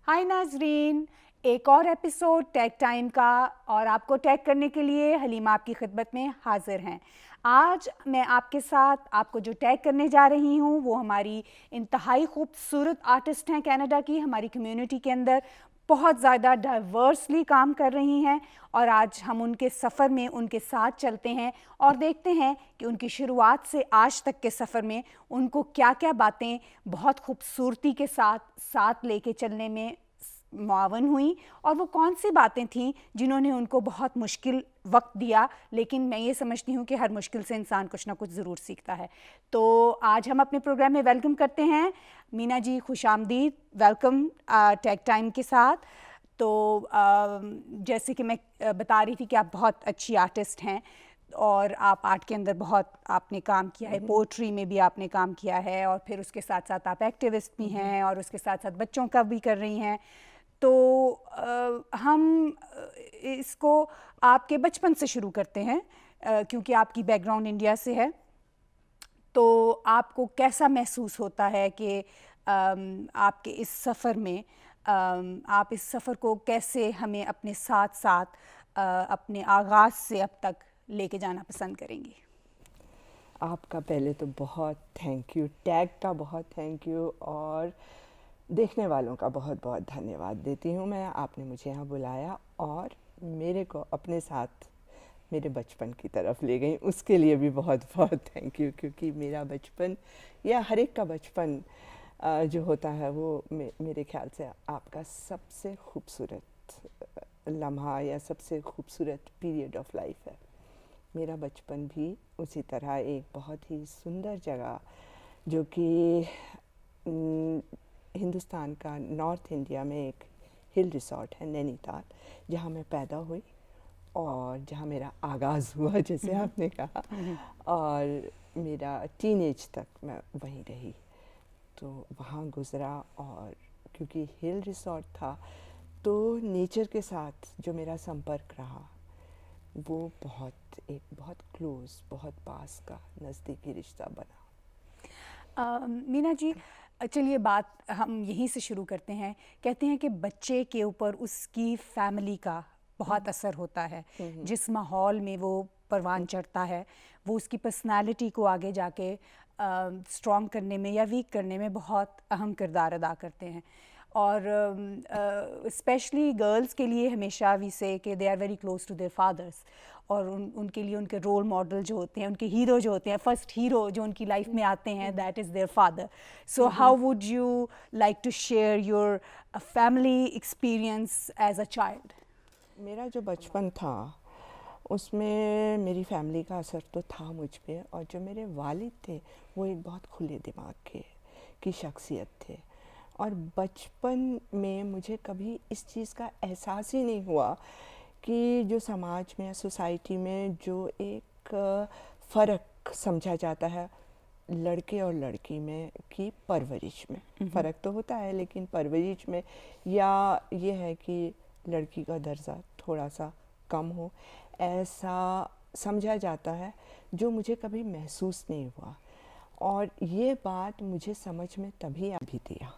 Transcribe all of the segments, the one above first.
हाय नाजरीन, एक और एपिसोड टैग टाइम का और आपको टैग करने के लिए हलीमा आपकी खिदमत में हाजिर हैं। आज मैं आपके साथ आपको जो टैग करने जा रही हूँ वो हमारी इंतहाई खूबसूरत आर्टिस्ट हैं कनाडा की, हमारी कम्युनिटी के अंदर बहुत ज़्यादा डाइवर्सली काम कर रही हैं और आज हम उनके सफ़र में उनके साथ चलते हैं और देखते हैं कि उनकी शुरुआत से आज तक के सफ़र में उनको क्या क्या बातें बहुत खूबसूरती के साथ साथ लेके चलने में मुआवन हुई और वो कौन सी बातें थीं जिन्होंने उनको बहुत मुश्किल वक्त दिया। लेकिन मैं ये समझती हूँ कि हर मुश्किल से इंसान कुछ ना कुछ ज़रूर सीखता है। तो आज हम अपने प्रोग्राम में वेलकम करते हैं मीना जी, खुश आमदीद, वेलकम टैग टाइम के साथ। तो जैसे कि मैं बता रही थी कि आप बहुत अच्छी आर्टिस्ट हैं और आप आर्ट के अंदर बहुत आपने काम किया है, पोट्री में भी आपने काम किया है और फिर उसके साथ साथ आप एक्टिविस्ट भी हैं और उसके साथ साथ बच्चों का भी कर रही हैं। तो हम इसको आपके बचपन से शुरू करते हैं क्योंकि आपकी बैकग्राउंड इंडिया से है। तो आपको कैसा महसूस होता है कि आपके इस सफ़र में आप इस सफ़र को कैसे हमें अपने साथ साथ अपने आगाज़ से अब तक लेके जाना पसंद करेंगी? आपका पहले तो बहुत थैंक यू, टैग का बहुत थैंक यू और देखने वालों का बहुत बहुत धन्यवाद देती हूँ मैं। आपने मुझे यहाँ बुलाया और मेरे को अपने साथ मेरे बचपन की तरफ ले गई, उसके लिए भी बहुत बहुत थैंक यू। क्योंकि मेरा बचपन या हर एक का बचपन जो होता है वो मेरे ख्याल से आपका सबसे खूबसूरत लम्हा या सबसे खूबसूरत पीरियड ऑफ लाइफ है। मेरा बचपन भी उसी तरह एक बहुत ही सुंदर जगह जो कि हिंदुस्तान का नॉर्थ इंडिया में एक हिल रिसॉर्ट है नैनीताल, जहाँ मैं पैदा हुई और जहाँ मेरा आगाज़ हुआ जैसे आपने कहा, और मेरा टीनेज तक मैं वहीं रही। तो वहाँ गुज़रा और क्योंकि हिल रिसॉर्ट था तो नेचर के साथ जो मेरा संपर्क रहा वो एक बहुत क्लोज, बहुत पास का नज़दीकी रिश्ता बना। मीना जी, चलिए बात हम यहीं से शुरू करते हैं। कहते हैं कि बच्चे के ऊपर उसकी फैमिली का बहुत असर होता है। जिस माहौल में वो परवान चढ़ता है वो उसकी पर्सनालिटी को आगे जाके स्ट्रॉन्ग करने में या वीक करने में बहुत अहम किरदार अदा करते हैं। और स्पेशली गर्ल्स के लिए हमेशा वी से कि they are very close to their fathers और उनके लिए उनके रोल मॉडल जो होते हैं, उनके हीरो जो होते हैं, फर्स्ट हीरो जो उनकी लाइफ में आते हैं, that is their father. So how would you like to share your family experience as a child? मेरा जो बचपन था उसमें मेरी फैमिली का असर तो था मुझ पे, और जो मेरे वालिद थे वो एक बहुत खुले दिमाग की शख्सियत थे। और बचपन में मुझे कभी इस चीज़ का एहसास ही नहीं हुआ कि जो समाज में, सोसाइटी में जो एक फ़र्क समझा जाता है लड़के और लड़की में की परवरिश में, फ़र्क तो होता है लेकिन परवरिश में, या ये है कि लड़की का दर्जा थोड़ा सा कम हो, ऐसा समझा जाता है, जो मुझे कभी महसूस नहीं हुआ। और ये बात मुझे समझ में तभी आ भी दिया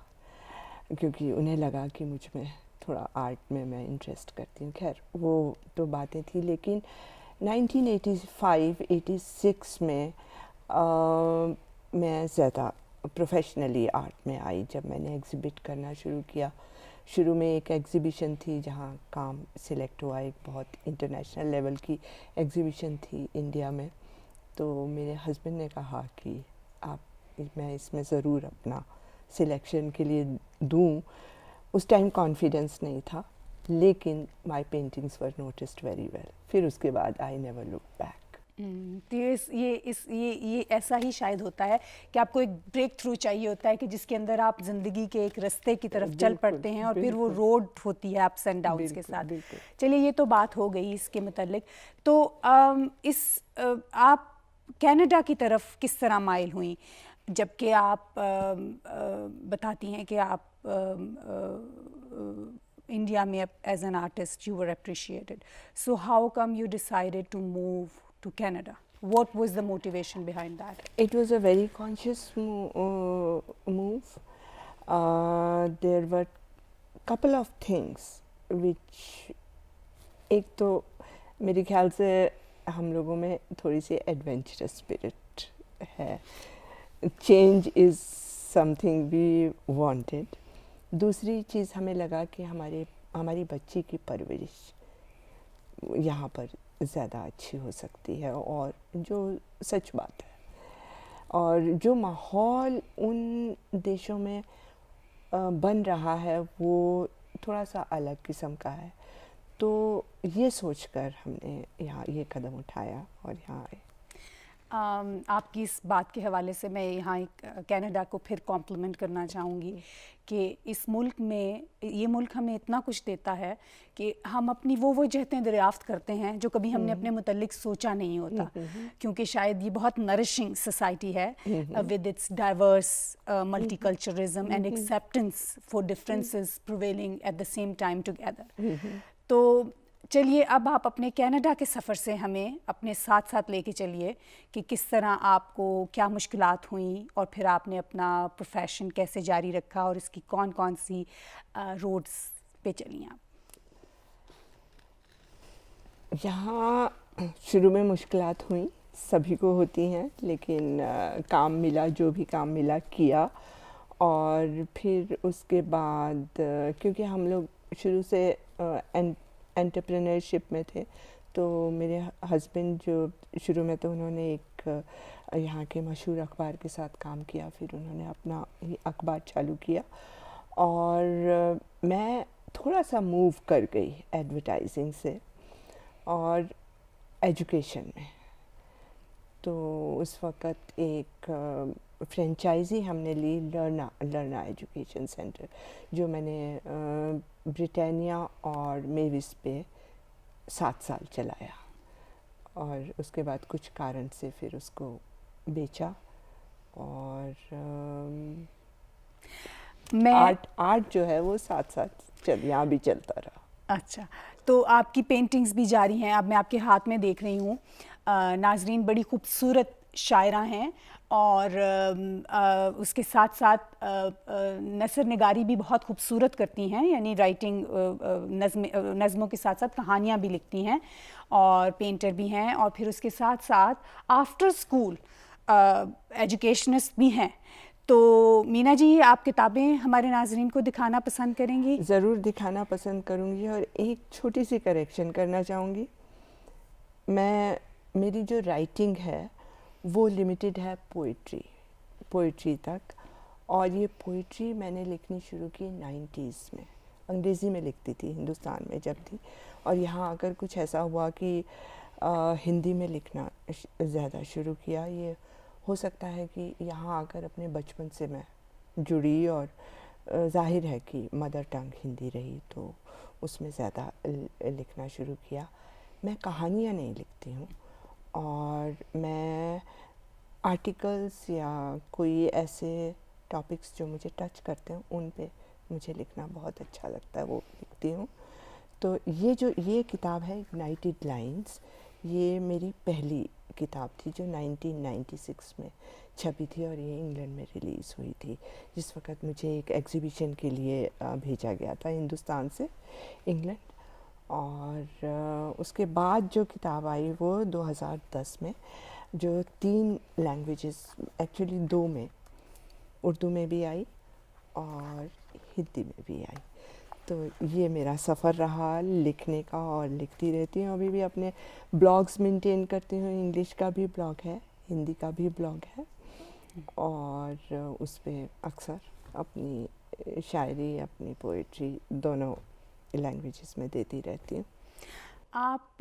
क्योंकि उन्हें लगा कि मुझ में थोड़ा आर्ट में मैं इंटरेस्ट करती हूँ। खैर वो तो बातें थी, लेकिन 1985-86 में मैं ज़्यादा प्रोफेशनली आर्ट में आई जब मैंने एग्ज़िबिट करना शुरू किया। शुरू में एक एग्ज़िबिशन थी जहाँ काम सिलेक्ट हुआ, एक बहुत इंटरनेशनल लेवल की एग्ज़िबिशन थी इंडिया में। तो मेरे हस्बैंड ने कहा कि मैं इसमें ज़रूर अपना सिलेक्शन के लिए दूँ। उस टाइम कॉन्फिडेंस नहीं था, लेकिन my paintings were noticed very well. फिर उसके बाद आई नेवर लुक बैक। तो ये ऐसा ही शायद होता है कि आपको एक ब्रेक थ्रू चाहिए होता है कि जिसके अंदर आप ज़िंदगी के एक रास्ते की तरफ चल पड़ते हैं और फिर वो रोड होती है अप्स एंड डाउन्स के साथ। चलिए ये तो बात हो गई इसके मुतालिक। तो आप कनाडा की तरफ किस तरह माइल हुई, जबकि आप बताती हैं कि आप इंडिया में as an artist you were appreciated, so how come you decided to move to Canada? What was the motivation behind that? It was a very conscious move. There were couple of things which, एक तो मेरे ख्याल से हम लोगों में थोड़ी सी एडवेंचरस स्पिरिट है, change is something we wanted. दूसरी चीज़ हमें लगा कि हमारी बच्ची की परवरिश यहाँ पर ज़्यादा अच्छी हो सकती है, और जो सच बात है, और जो माहौल उन देशों में बन रहा है वो थोड़ा सा अलग किस्म का है। तो ये सोचकर हमने यहाँ ये कदम उठाया और यहाँ आए। आपकी इस बात के हवाले से मैं यहाँ एक कनाडा को फिर कॉम्प्लीमेंट करना चाहूँगी कि इस मुल्क में, ये मुल्क हमें इतना कुछ देता है कि हम अपनी वो जहतें दरियाफ्त करते हैं जो कभी हमने अपने मुतल्लिक सोचा नहीं होता, क्योंकि शायद ये बहुत नरिशिंग सोसाइटी है with its diverse multiculturalism and acceptance for differences prevailing at the same time together. तो चलिए अब आप अपने कनाडा के सफ़र से हमें अपने साथ साथ लेके चलिए कि किस तरह आपको क्या मुश्किलात हुई और फिर आपने अपना प्रोफेशन कैसे जारी रखा और इसकी कौन कौन सी रोड्स पे चली आप। यहाँ शुरू में मुश्किलात हुई, सभी को होती हैं, लेकिन काम मिला, जो भी काम मिला किया। और फिर उसके बाद क्योंकि हम लोग शुरू से एंटरप्रेन्योरशिप में थे, तो मेरे हस्बैंड जो शुरू में तो उन्होंने एक यहाँ के मशहूर अखबार के साथ काम किया, फिर उन्होंने अपना ही अखबार चालू किया, और मैं थोड़ा सा मूव कर गई एडवर्टाइजिंग से और एजुकेशन में। तो उस वक़्त एक फ्रेंचाइजी हमने ली, लर्ना एजुकेशन सेंटर, जो मैंने ब्रिटानिया और मेविस पे 7 साल चलाया, और उसके बाद कुछ कारण से फिर उसको बेचा। और आर्ट जो है वो साथ साथ यहाँ भी चलता रहा। अच्छा, तो आपकी पेंटिंग्स भी जारी हैं। अब मैं आपके हाथ में देख रही हूँ, नाजरीन बड़ी खूबसूरत शायरा हैं, और उसके साथ साथ नसर निगारी भी बहुत खूबसूरत करती हैं, यानी राइटिंग नज़मों के साथ साथ कहानियाँ भी लिखती हैं, और पेंटर भी हैं, और फिर उसके साथ साथ आफ्टर स्कूल एजुकेशनिस्ट भी हैं। तो मीना जी, आप किताबें हमारे नाजरीन को दिखाना पसंद करेंगी? ज़रूर दिखाना पसंद करूँगी, और एक छोटी सी करेक्शन करना चाहूँगी। मेरी जो राइटिंग है वो लिमिटेड है पोइट्री तक, और ये पोइट्री मैंने लिखनी शुरू की 90s में। अंग्रेज़ी में लिखती थी हिंदुस्तान में जब थी, और यहाँ आकर कुछ ऐसा हुआ कि हिंदी में लिखना ज़्यादा शुरू किया। ये हो सकता है कि यहाँ आकर अपने बचपन से मैं जुड़ी, और जाहिर है कि मदर टंग हिंदी रही, तो उसमें ज़्यादा लिखना शुरू किया। मैं कहानियाँ नहीं लिखती हूँ, और मैं आर्टिकल्स या कोई ऐसे टॉपिक्स जो मुझे टच करते हैं उन पे मुझे लिखना बहुत अच्छा लगता है, वो लिखती हूँ। तो ये किताब है इग्नाइटेड लाइंस, ये मेरी पहली किताब थी जो 1996 में छपी थी, और ये इंग्लैंड में रिलीज़ हुई थी, जिस वक़्त मुझे एक एग्ज़िबिशन के लिए भेजा गया था हिंदुस्तान से इंग्लैंड। और उसके बाद जो किताब आई वो 2010 में, जो 3 लैंग्वेजेस, एक्चुअली 2 में, उर्दू में भी आई और हिंदी में भी आई। तो ये मेरा सफ़र रहा लिखने का, और लिखती रहती हूँ। अभी भी अपने ब्लॉग्स मेंटेन करती हूँ, इंग्लिश का भी ब्लॉग है, हिंदी का भी ब्लॉग है, और उस पर अक्सर अपनी शायरी, अपनी पोइट्री दोनों लैंग्वेजेस में देती रहती हूँ। आप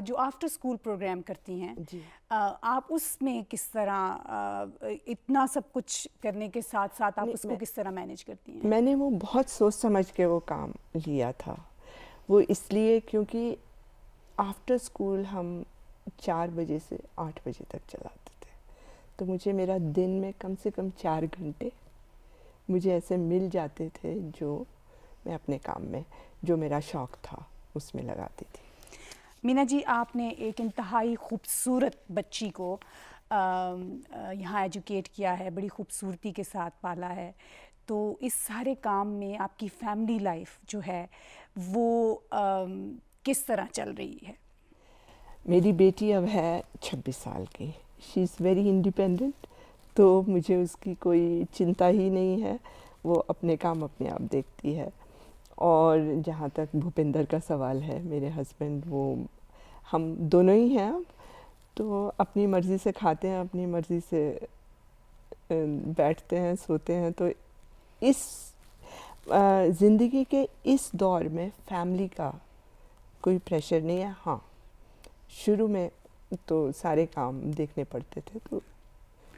जो आफ्टर स्कूल प्रोग्राम करती हैं जी, आप उसमें किस तरह इतना सब कुछ करने के साथ साथ आप उसको किस तरह मैनेज करती हैं? मैंने वो बहुत सोच समझ के वो काम लिया था। वो इसलिए क्योंकि आफ्टर स्कूल हम 4 बजे से 8 बजे तक चलाते थे, तो मुझे मेरा दिन में कम से कम 4 घंटे मुझे ऐसे मिल जाते थे जो मैं अपने काम में, जो मेरा शौक़ था, उसमें लगाती थी। मीना जी, आपने एक इंतहाई खूबसूरत बच्ची को यहाँ एजुकेट किया है, बड़ी खूबसूरती के साथ पाला है, तो इस सारे काम में आपकी फैमिली लाइफ जो है वो किस तरह चल रही है? मेरी बेटी अब है 26 साल की। शी इज़ वेरी इंडिपेंडेंट, तो मुझे उसकी कोई चिंता ही नहीं है। वो अपने काम अपने आप देखती है। और जहाँ तक भूपेंद्र का सवाल है, मेरे हस्बैंड, वो हम दोनों ही हैं अब, तो अपनी मर्ज़ी से खाते हैं, अपनी मर्ज़ी से बैठते हैं, सोते हैं। तो इस ज़िंदगी के इस दौर में फैमिली का कोई प्रेशर नहीं है। हाँ, शुरू में तो सारे काम देखने पड़ते थे, तो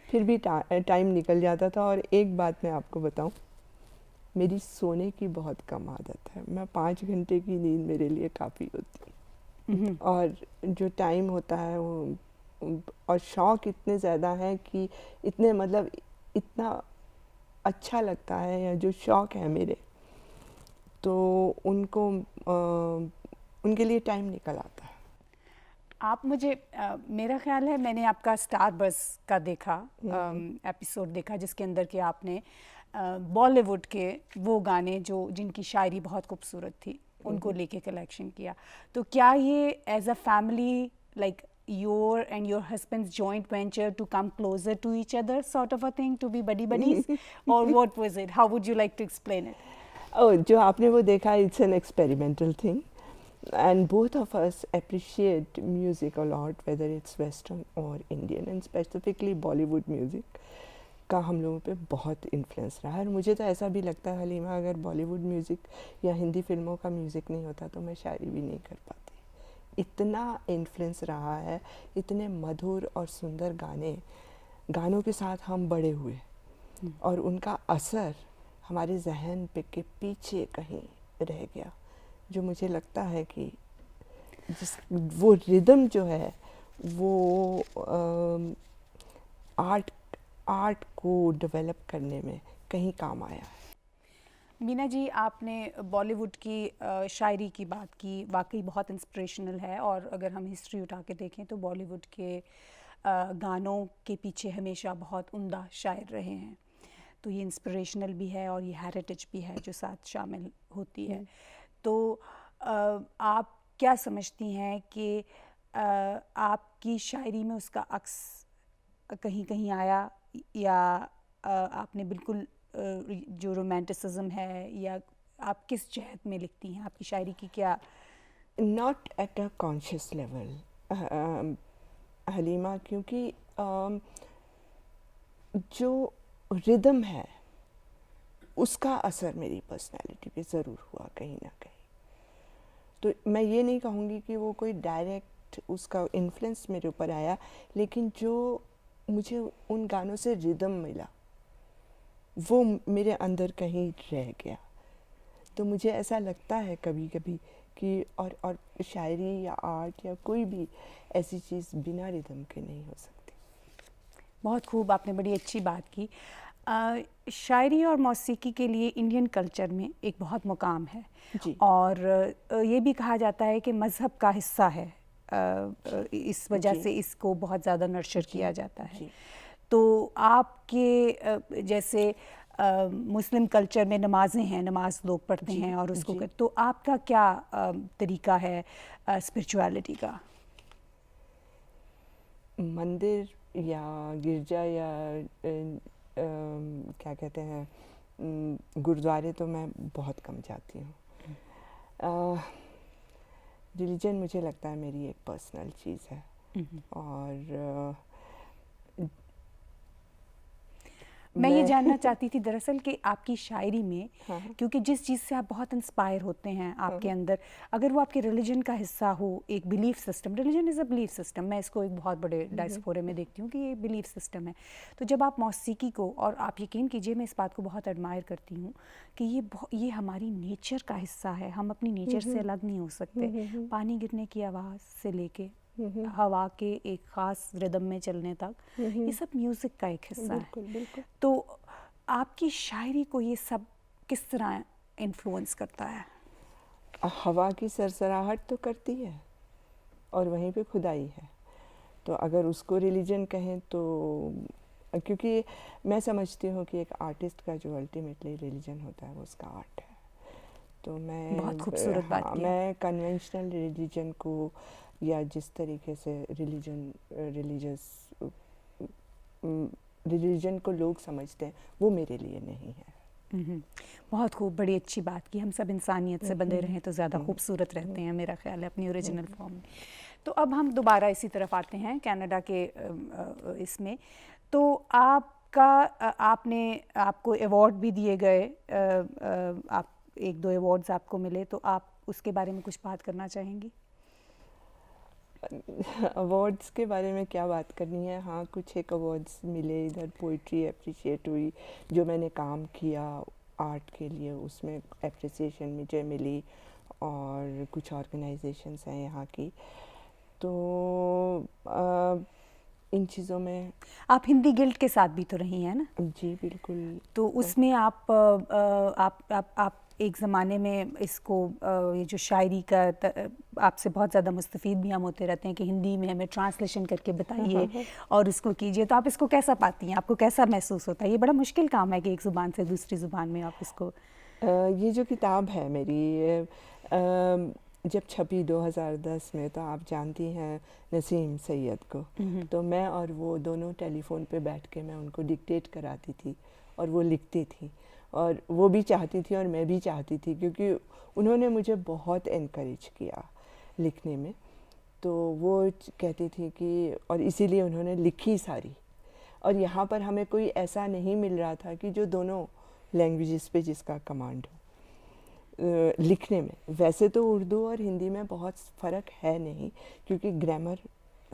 फिर भी टाइम निकल जाता था। और एक बात मैं आपको बताऊं, मेरी सोने की बहुत कम आदत है। मैं 5 घंटे की नींद मेरे लिए काफ़ी होती है। और जो टाइम होता है वो, और शौक़ इतने ज़्यादा हैं कि इतने, मतलब इतना अच्छा लगता है, या जो शौक़ है मेरे, तो उनको उनके लिए टाइम निकल आता है। आप मुझे मेरा ख्याल है मैंने आपका स्टार बस का देखा एपिसोड देखा, जिसके अंदर के आपने बॉलीवुड के वो गाने जो जिनकी शायरी बहुत खूबसूरत थी उनको लेके कलेक्शन किया। तो क्या ये as a family, like your and your husband's joint venture to come closer to each other sort of a thing, to be buddies, or what was it? How would you like to explain it? जो आपने वो देखा, it's an experimental thing, and both of us appreciate music a lot, whether it's western or Indian, and specifically Bollywood music का हम लोगों पे बहुत influence रहा है। और मुझे तो ऐसा भी लगता है हलीमा, अगर बॉलीवुड म्यूज़िक या हिंदी फिल्मों का म्यूज़िक नहीं होता तो मैं शायरी भी नहीं कर पाती। इतना इन्फ्लुएंस रहा है, इतने मधुर और सुंदर गानों के साथ हम बड़े हुए, और उनका असर हमारे जहन पे के पीछे कहीं रह गया, जो मुझे लगता है कि वो रिदम जो है वो आर्ट को डेवलप करने में कहीं काम आया है। मीना जी, आपने बॉलीवुड की शायरी की बात की, वाकई बहुत इंस्पिरेशनल है। और अगर हम हिस्ट्री उठा के देखें तो बॉलीवुड के गानों के पीछे हमेशा बहुत उम्दा शायर रहे हैं। तो ये इंस्पिरेशनल भी है और ये हेरिटेज भी है जो साथ शामिल होती है। तो आप क्या समझती हैं कि आपकी शायरी में उसका अक्स कहीं कहीं आया, या आपने बिल्कुल जो रोमांटिसिज्म है, या आप किस जहत में लिखती हैं? आपकी शायरी की क्या? Not at a conscious level Halima, क्योंकि जो रिदम है उसका असर मेरी पर्सनालिटी पे ज़रूर हुआ कहीं ना कहीं। तो मैं ये नहीं कहूँगी कि वो कोई डायरेक्ट उसका इन्फ्लुएंस मेरे ऊपर आया, लेकिन जो मुझे उन गानों से रिदम मिला वो मेरे अंदर कहीं रह गया। तो मुझे ऐसा लगता है कभी कभी कि और शायरी या आर्ट या कोई भी ऐसी चीज़ बिना रिदम के नहीं हो सकती। बहुत खूब, आपने बड़ी अच्छी बात की। शायरी और मौसीकी के लिए इंडियन कल्चर में एक बहुत मुकाम है जी। और ये भी कहा जाता है कि मज़हब का हिस्सा है। इस वजह से इसको बहुत ज़्यादा नर्चर किया जाता है। तो आपके जैसे मुस्लिम कल्चर में नमाज़ें हैं, नमाज लोग पढ़ते हैं और उसको तो आपका क्या तरीका है स्पिरिचुअलिटी का? मंदिर या गिरजा या क्या कहते हैं गुरुद्वारे तो मैं बहुत कम जाती हूँ। रिलीजन मुझे लगता है मेरी एक पर्सनल चीज़ है। और मैं ये जानना चाहती थी दरअसल कि आपकी शायरी में, हाँ। क्योंकि जिस चीज़ से आप बहुत इंस्पायर होते हैं आपके अंदर, अगर वो आपके रिलीजन का हिस्सा हो, एक belief system, religion is a belief system, मैं इसको एक बहुत बड़े डायस्पोरे में देखती हूँ कि ये बिलीफ सिस्टम है। तो जब आप मौसीकी को, और आप यकीन कीजिए मैं इस बात को बहुत एडमायर करती हूँ कि ये हमारी नेचर का हिस्सा है, हम अपनी नेचर से अलग नहीं हो सकते। पानी गिरने की आवाज़ से लेके हवा के एक ख़ास रिदम में चलने तक, ये सब म्यूज़िक का एक हिस्सा है। तो आपकी शायरी को ये सब किस तरह इन्फ्लुएंस करता है? हवा की सरसराहट तो करती है और वहीं पे खुदाई है। तो अगर उसको रिलीजन कहें तो क्योंकि मैं समझती हूँ कि एक आर्टिस्ट का जो अल्टीमेटली रिलीजन होता है वो उसका आर्ट है। तो मैं बहुत खूबसूरत बात हाँ, की मैं कन्वेंशनल रिलीजन को या जिस तरीके से रिलीजन को लोग समझते हैं वो मेरे लिए नहीं है। बहुत खूब, बड़ी अच्छी बात की। हम सब इंसानियत से बंधे रहें तो ज़्यादा खूबसूरत रहते हैं, मेरा ख्याल है, अपनी ओरिजिनल फॉर्म में। तो अब हम दोबारा इसी तरफ आते हैं, कनाडा के इसमें। तो आपको अवार्ड भी दिए गए, आप 1-2 अवार्ड्स आपको मिले, तो आप उसके बारे में कुछ बात करना चाहेंगी? अवार्ड्स के बारे में क्या बात करनी है। हाँ, कुछ एक अवार्ड्स मिले, इधर पोइट्री अप्रिशिएट हुई, जो मैंने काम किया आर्ट के लिए उसमें अप्रिसिएशन मुझे मिली, और कुछ ऑर्गेनाइजेशंस हैं यहाँ की। तो इन चीज़ों में आप हिंदी गिल्ड के साथ भी तो रही हैं ना? जी बिल्कुल। तो उसमें आप एक ज़माने में इसको ये जो शायरी का आपसे बहुत ज़्यादा मुस्तफ़ीद भी हम होते रहते हैं कि हिंदी में हमें ट्रांसलेशन करके बताइए और उसको कीजिए, तो आप इसको कैसा पाती हैं? आपको कैसा महसूस होता है? ये बड़ा मुश्किल काम है कि एक ज़ुबान से दूसरी ज़ुबान में आप इसको ये जो किताब है मेरी, जब छपी 2010 में, तो आप जानती हैं नसीम सैयद को। तो मैं और वो दोनों टेलीफोन पे बैठ के मैं उनको डिक्टेट कराती थी और वो लिखती थी, और वो भी चाहती थी और मैं भी चाहती थी, क्योंकि उन्होंने मुझे बहुत एनकरेज किया लिखने में। तो वो कहती थी कि, और इसीलिए उन्होंने लिखी सारी। और यहाँ पर हमें कोई ऐसा नहीं मिल रहा था कि जो दोनों लैंग्वेजेस पे जिसका कमांड हो लिखने में। वैसे तो उर्दू और हिंदी में बहुत फ़र्क है नहीं, क्योंकि ग्रामर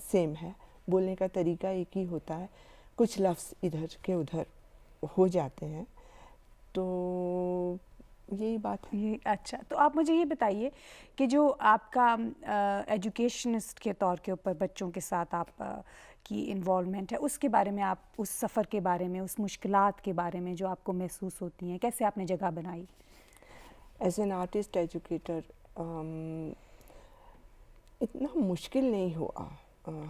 सेम है, बोलने का तरीका एक ही होता है, कुछ लफ्ज़ इधर के उधर हो जाते हैं, तो यही बात है। ये अच्छा, तो आप मुझे ये बताइए कि जो आपका एजुकेशनिस्ट के तौर के ऊपर बच्चों के साथ आप की इन्वॉल्वमेंट है, उसके बारे में, आप उस सफ़र के बारे में, उस मुश्किलात के बारे में जो आपको महसूस होती हैं, कैसे आपने जगह बनाई? एज एन आर्टिस्ट एजुकेटर इतना मुश्किल नहीं हुआ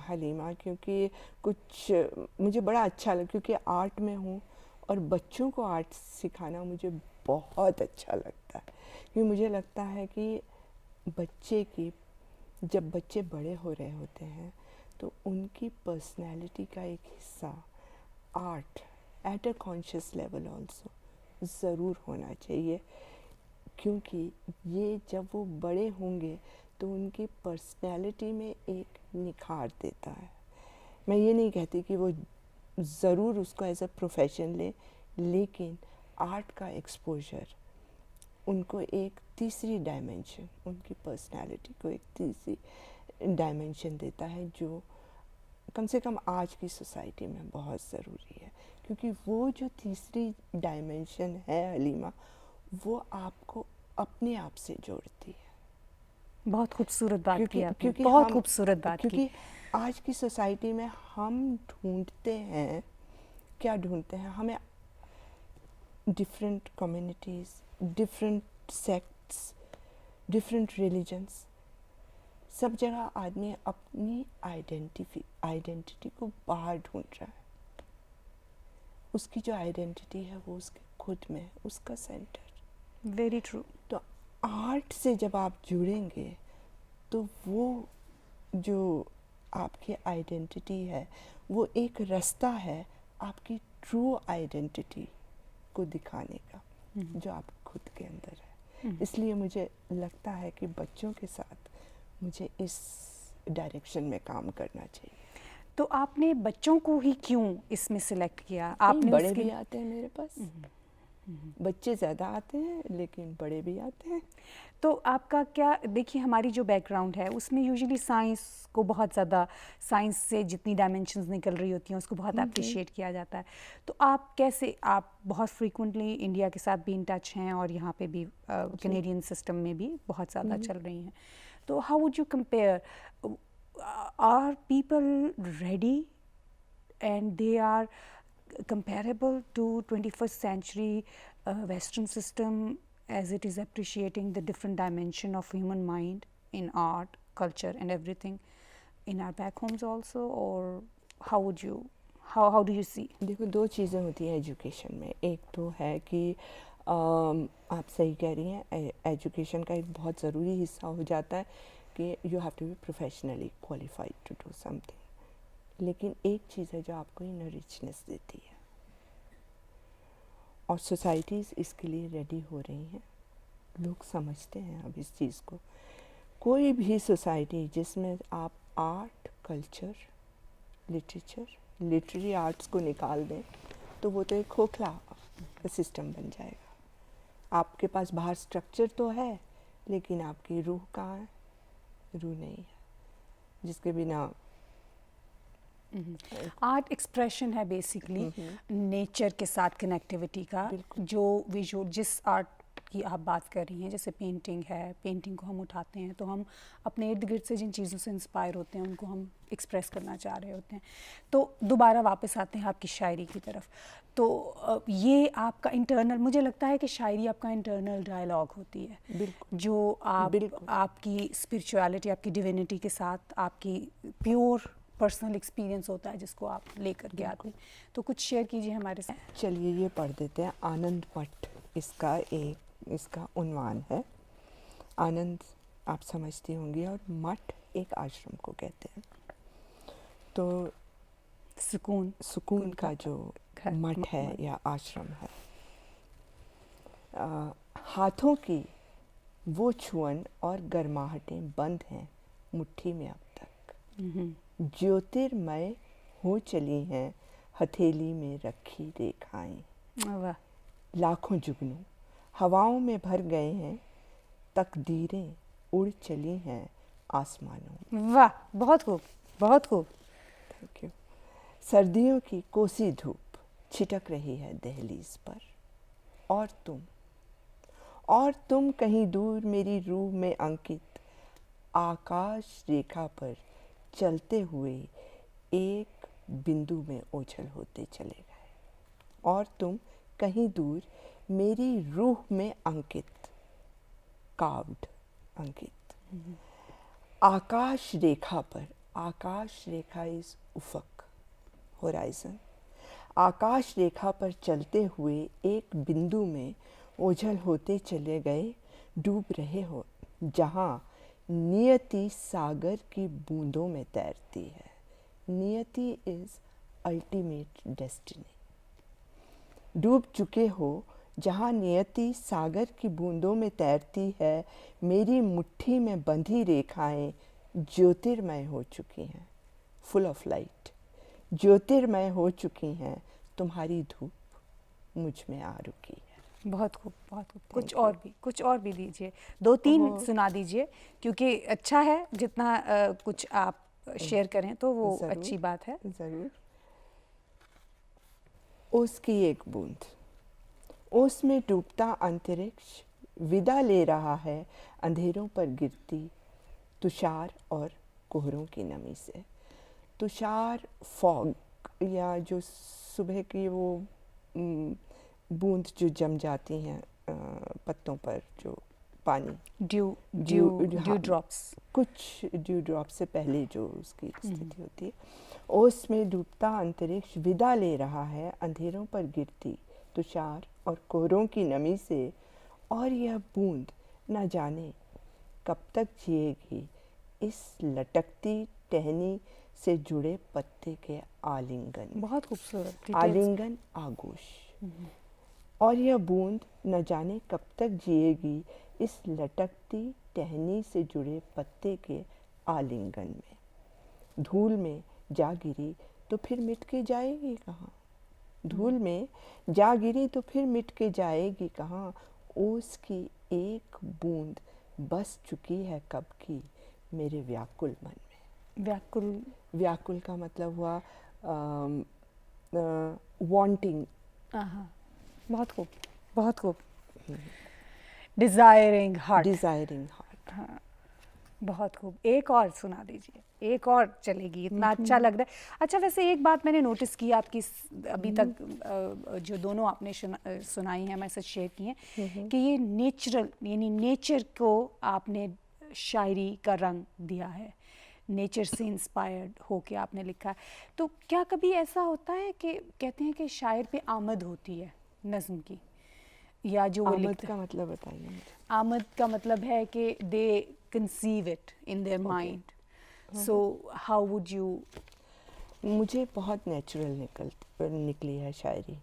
हलीमा, क्योंकि कुछ मुझे बड़ा अच्छा लगा, क्योंकि आर्ट में हूँ और बच्चों को आर्ट सिखाना मुझे बहुत अच्छा लगता है। क्योंकि मुझे लगता है कि जब बच्चे बड़े हो रहे होते हैं तो उनकी पर्सनैलिटी का एक हिस्सा art at a conscious level also ज़रूर होना चाहिए, क्योंकि ये जब वो बड़े होंगे तो उनकी पर्सनैलिटी में एक निखार देता है। मैं ये नहीं कहती कि वो ज़रूर उसको एज अ प्रोफेशन ले, लेकिन आर्ट का एक्सपोजर उनको एक तीसरी डायमेंशन, उनकी पर्सनैलिटी को एक तीसरी डायमेंशन देता है, जो कम से कम आज की सोसाइटी में बहुत ज़रूरी है। क्योंकि वो जो तीसरी डायमेंशन है हलीमा, वो आपको अपने आप से जोड़ती है। बहुत खूबसूरत बात की आपने, क्योंकि बहुत खूबसूरत बात की। क्योंकि आज की सोसाइटी में हम ढूंढते हैं, क्या ढूंढते हैं, हमें different communities, different sects, different religions, सब जगह आदमी अपनी आइडेंटिटी को बाहर ढूंढ रहा है। उसकी जो आइडेंटिटी है वो उसके खुद में है, उसका सेंटर। Very true. तो आर्ट से जब आप जुड़ेंगे तो वो जो आपकी आइडेंटिटी है वो एक रास्ता है आपकी ट्रू आइडेंटिटी को दिखाने का, जो आप खुद के अंदर है। इसलिए मुझे लगता है कि बच्चों के साथ मुझे इस डायरेक्शन में काम करना चाहिए। तो आपने बच्चों को ही क्यों इसमें सिलेक्ट किया? आपने बड़े उसके भी आते हैं मेरे पास, बच्चे ज़्यादा आते हैं लेकिन बड़े भी आते हैं। तो आपका क्या, देखिए हमारी जो बैकग्राउंड है उसमें यूजुअली साइंस को बहुत ज़्यादा, साइंस से जितनी डायमेंशंस निकल रही होती हैं उसको बहुत अप्रिशिएट किया जाता है। तो आप कैसे, आप बहुत फ्रीक्वेंटली इंडिया के साथ भी इन टच हैं और यहाँ पे भी कैनेडियन सिस्टम में भी बहुत ज़्यादा चल रही हैं, तो how would you compare, are people ready and they are comparable to 21st century Western system as it is appreciating the different dimension of human mind in art, culture and everything in our back homes also, or how how do you see? देखो, दो चीज़ें होती हैं education में। एक तो है कि आप सही कह रही हैं, एजुकेशन का एक बहुत ज़रूरी हिस्सा हो जाता है कि you have to be professionally qualified to do something. लेकिन एक चीज़ है जो आपको इनर रिचनेस देती है, और सोसाइटीज़ इसके लिए रेडी हो रही हैं। लोग समझते हैं अब इस चीज़ को। कोई भी सोसाइटी जिसमें आप art, culture, literature, literary arts को निकाल दें तो वो तो एक खोखला सिस्टम बन जाएगा। आपके पास बाहर स्ट्रक्चर तो है, लेकिन आपकी रूह कहाँ है? रूह नहीं है, जिसके बिना आर्ट एक्सप्रेशन है बेसिकली नेचर के साथ कनेक्टिविटी का। जो विजुअल, जिस आर्ट की आप बात कर रही हैं, जैसे पेंटिंग है, पेंटिंग को हम उठाते हैं तो हम अपने इर्द गिर्द से जिन चीज़ों से इंस्पायर होते हैं उनको हम एक्सप्रेस करना चाह रहे होते हैं। तो दोबारा वापस आते हैं आपकी शायरी की तरफ। तो ये आपका इंटरनल, मुझे लगता है कि शायरी आपका इंटरनल डायलॉग होती है, जो आपकी स्पिरिचुअलिटी, आपकी डिविनिटी के साथ आपकी प्योर पर्सनल एक्सपीरियंस होता है जिसको आप लेकर के आते हैं। तो कुछ शेयर कीजिए हमारे साथ। चलिए ये पढ़ देते हैं। आनंद मठ इसका उन्वान है। आनंद आप समझती होंगी, और मठ एक आश्रम को कहते हैं। तो सुकून का जो मठ है या आश्रम है। हाथों की वो छुअन और गर्माहटें बंद हैं मुट्ठी में अब तक। ज्योतिर्मय हो चली हैं हथेली में रखी रेखाएं। लाखों जुगनू हवाओं में भर गए हैं, तकदीरें उड़ चली हैं आसमानों में। वाह, बहुत खूब, बहुत खूब। Thank you. सर्दियों की कोसी धूप छिटक रही है दहलीज पर, और तुम कहीं दूर मेरी रूह में अंकित आकाश रेखा पर चलते हुए एक बिंदु में ओझल होते चले गए। और तुम कहीं दूर मेरी रूह में अंकित, कार्व्ड, अंकित आकाश रेखा पर। आकाश रेखा इज उफक, होराइजन। आकाश रेखा पर चलते हुए एक बिंदु में ओझल होते चले गए, डूब रहे हो जहाँ नियति सागर की बूंदों में तैरती है। नियति इज अल्टीमेट डेस्टिनी। डूब चुके हो जहाँ नियति सागर की बूंदों में तैरती है। मेरी मुट्ठी में बंधी रेखाएं ज्योतिर्मय हो चुकी हैं, फुल ऑफ लाइट। ज्योतिर्मय हो चुकी हैं, तुम्हारी धूप मुझ में आ रुकी है। बहुत खूब, बहुत खूब। कुछ और भी दीजिए, 2-3 सुना दीजिए, क्योंकि अच्छा है जितना कुछ आप शेयर करें तो वो अच्छी बात है। ज़रूर। ओस की एक बूंद, ओस में डूबता अंतरिक्ष विदा ले रहा है अंधेरों पर गिरती तुषार और कोहरों की नमी से। तुषार, फॉग, या जो सुबह की वो बूंद जो जम जाती हैं पत्तों पर, जो पानी, ड्यू ड्रॉप्स, कुछ ड्यू ड्रॉप से पहले जो उसकी स्थिति होती है। ओस में डूबता अंतरिक्ष विदा ले रहा है अंधेरों पर गिरती तुषार और कोहरों की नमी से। और यह बूंद न जाने कब तक जिएगी इस लटकती टहनी से जुड़े पत्ते के आलिंगन। बहुत खूबसूरत आलिंगन, आगोश। और यह बूंद न जाने कब तक जिएगी इस लटकती टहनी से जुड़े पत्ते के आलिंगन में। धूल में जा गिरी तो फिर मिट के जाएगी कहाँ? धूल में जा गिरी तो फिर मिट के जाएगी कहाँ? ओस की एक बूंद बस चुकी है कब की मेरे व्याकुल मन में। व्याकुल का मतलब हुआ वांटिंग। बहुत खूब, बहुत खूब। Desiring heart. हाँ, बहुत खूब। एक और सुना दीजिए, एक और चलेगी, इतना अच्छा लग रहा है। अच्छा, वैसे एक बात मैंने नोटिस की आपकी अभी तक जो दोनों आपने सुनाई हैं, मैसेज शेयर किए हैं, कि ये नेचुरल, यानी नेचर को आपने शायरी का रंग दिया है। नेचर से इंस्पायर्ड होके आपने लिखा है। तो क्या कभी ऐसा होता है कि कहते हैं कि शायर पे आमद होती है नज़्म की, या जो वो आमद लिखते का मतलब बताइए मुझे। आमद का मतलब है कि दे conceive it in their mind, so how would you? मुझे बहुत नेचुरल निकली है शायरी।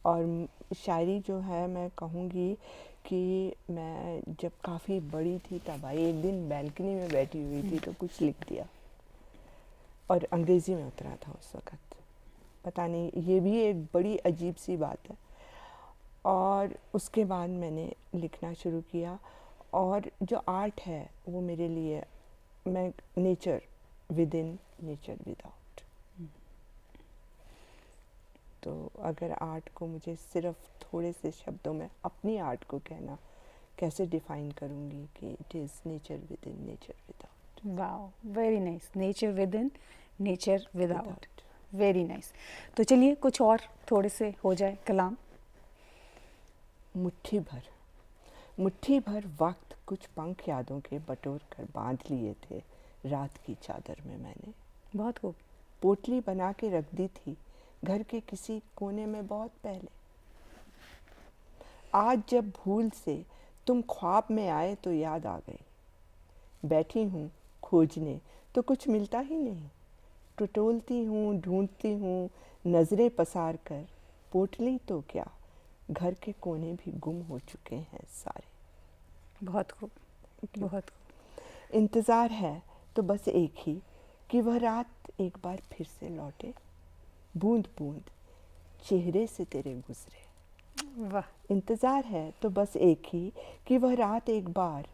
और शायरी जो है, मैं कहूँगी कि मैं जब काफ़ी बड़ी थी तब आई। एक दिन बैल्कनी में बैठी हुई थी तो कुछ लिख दिया, और अंग्रेज़ी में उतरा था उस वक़्त। पता नहीं, ये भी एक बड़ी अजीब सी बात है। और उसके बाद मैंने लिखना शुरू किया, और जो आर्ट है वो मेरे लिए, मैं nature with in, nature without. तो अगर आर्ट को मुझे सिर्फ थोड़े से शब्दों में अपनी आर्ट को कहना, कैसे डिफाइन करूँगी कि it is nature with in, nature without. Wow, very nice. Nature with in, nature without, very nice. तो चलिए कुछ और थोड़े से हो जाए कलाम। मुट्ठी भर वक्त कुछ पंख यादों के बटोर कर बांध लिए थे रात की चादर में मैंने। बहुत खूब। पोटली बना के रख दी थी घर के किसी कोने में बहुत पहले। आज जब भूल से तुम ख्वाब में आए तो याद आ गई। बैठी हूँ खोजने तो कुछ मिलता ही नहीं। टटोलती हूँ, ढूंढती हूँ, नज़रें पसार कर। पोटली तो क्या, घर के कोने भी गुम हो चुके हैं सारे। बहुत खूब, बहुत खूब। इंतज़ार है तो बस एक ही, कि वह रात एक बार फिर से लौटे। बूंद बूंद चेहरे से तेरे गुजरे। वाह। इंतज़ार है तो बस एक ही, कि वह रात एक बार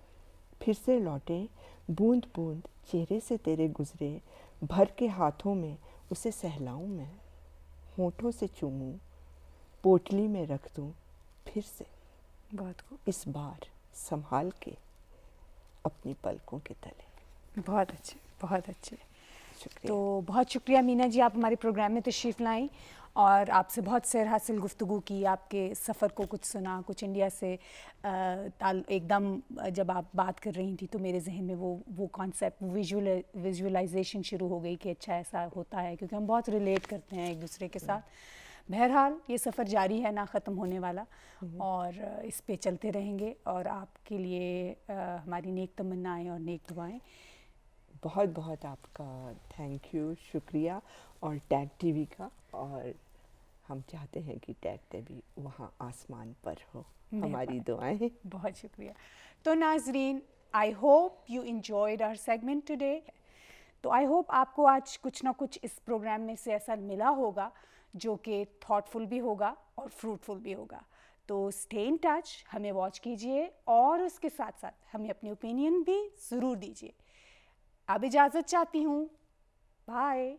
फिर से लौटे। बूंद बूंद चेहरे से तेरे गुजरे। भर के हाथों में उसे सहलाऊं मैं, होठों से चूमूं, पोटली में रख दूं फिर से। बहुत खूब। इस बार संभाल के अपनी पलकों के तले। बहुत अच्छे, बहुत अच्छे। शुक्रिया। तो बहुत शुक्रिया मीना जी, आप हमारे प्रोग्राम में तशरीफ़ लाई और आपसे बहुत सैर हासिल गुफ्तगू की, आपके सफ़र को कुछ सुना, कुछ इंडिया से एकदम जब आप बात कर रही थी तो मेरे जहन में वो कॉन्सेप्ट, विजुअलाइजेशन शुरू हो गई कि अच्छा ऐसा होता है, क्योंकि हम बहुत रिलेट करते हैं एक दूसरे के साथ। बहरहाल ये सफ़र जारी है, ना ख़त्म होने वाला, और इस पे चलते रहेंगे। और आपके लिए हमारी नेक तमन्नाएँ और नेक दुआएँ। बहुत बहुत आपका थैंक यू, शुक्रिया, और टैग टीवी का। और हम चाहते हैं कि टैग टीवी वहाँ आसमान पर हो। हमारी दुआएं। बहुत शुक्रिया। तो नाजरीन, I hope you enjoyed our segment today. तो आई होप आपको आज कुछ ना कुछ इस प्रोग्राम में से ऐसा मिला होगा जो कि थॉटफुल भी होगा और फ्रूटफुल भी होगा। तो स्टे इन टच, हमें वॉच कीजिए और उसके साथ साथ हमें अपनी ओपिनियन भी ज़रूर दीजिए। अब इजाज़त चाहती हूँ, बाय।